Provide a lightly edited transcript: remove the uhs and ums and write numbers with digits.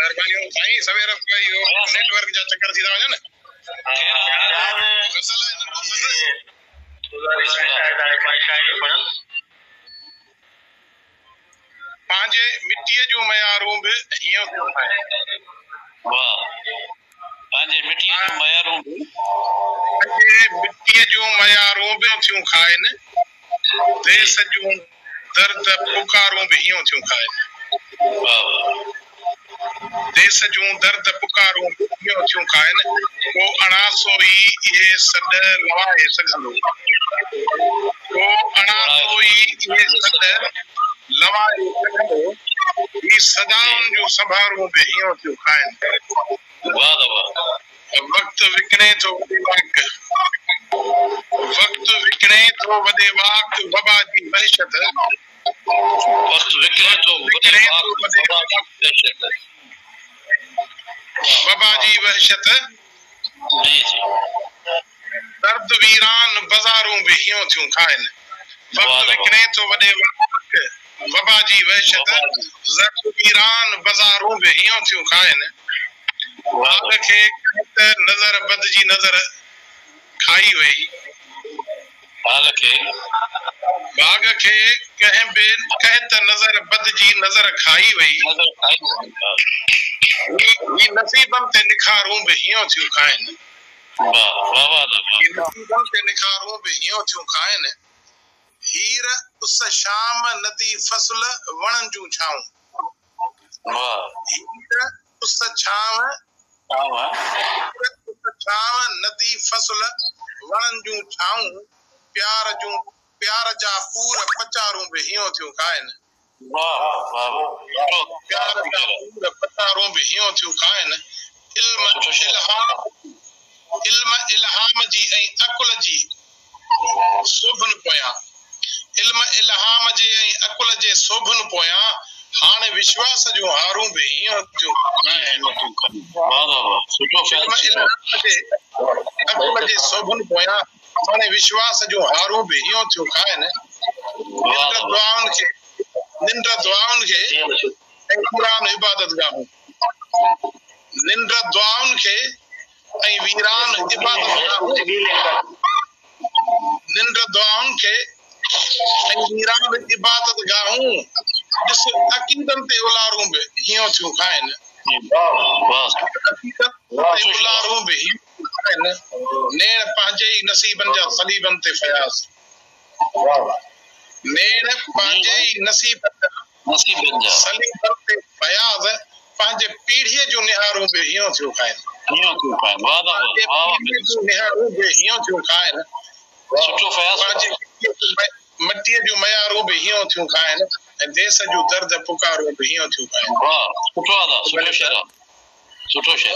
महिरबानी साईं सवेर इहो नेटवर्क जा चक्कर थी था वञनि पंहिंजे मिटीअ जूं मयारूं बि हीअं थियूं खाइनि। पंहिंजे मिटीअ जूं मयारूं बि थियूं खाइनि। देश जूं दर्द पुकारूं बि हीअं थियूं खाइनि। देश जूं दर्द पुकारूं हीअं थियूं खाइनि। को अणासो ई इहे सॾ लवाए सघंदो। को अणासो ई इहे सॾ लवाए सघंदो। ही सदाउनि जूं संभारूं बि हीअं थियूं खाइनि। वक़्तु विकिणे थो वॾे वाक। वक़्तु विकिणे थो वॾे वाक वबा जी वहशत। वक़्तु विकिणे थो वॾे वाक वबा जी वहशत। जी जी दर्द वीरान बाज़ारूं बि हीअं थियूं खाइनि। वक़्तु विकिणे थो वॾे वाक वबा जी वहशत। दर्द वीरान बाज़ारूं बि हीअं थियूं खाइनि। बाग खे नज़र बद जी नज़र खाई वई। बाग खे कंहिं त नज़र बद जी नज़र खाई वई। ही नसीबनि ते निखारूं बि हीअं थियूं खाइनि। नसीबनि ते निखारूं बि हीअं थियूं खाइनि। हीर उस शाम नदी फसल वणनि जूं छाऊं। हीर उस छांव नदी फसल वणनि जूं छाऊं। प्यार जा पूर पचारूं बि हीअं थियूं खाइनि। प्यार जा पूर पचारूं बि हीअं थियूं खाइनि। इल्म इल्हाम जी ऐं अकुल जी सोभन पोयां। इल्म इल्हाम जे ऐं अकुल जे सोभन पोयां हाणे विश्वास जूं हारूं बि हीअं थियूं खाइनि। अकुल जे सोभन पोयां हाणे विश्वास जूं हारूं बि हीअं थियूं खाइनि। निंड दुआउनि खे ऐं वीरान इबादत गाहूं। निंड दुआउनि खे ऐं वीरान इबादत गाहूं। निंड दुआउनि खे ऐं वीरान इबादत गाहूं। ॾिस अक़ीदनि ते उलारूं बि हीअं थियूं खाइनि। उलारूं बि हीअं थियूं खाइनि। नेण पंहिंजे ई नसीबनि जा सलीबनि ते फयाज़। नेण पंहिंजे ई नसीबनि जा सलीबनि ते फयाज़। पंहिंजे पीढ़ीअ जूं निहारूं बि हीअं थियूं खाइनि। निहारूं बि हीअं थियूं खाइनि। मटीअ जूं मयारूं बि हीअं थियूं खाइनि। ऐं देश जूं दर्द पुकारूं बि हीअं थियूं खाइनि। सुठो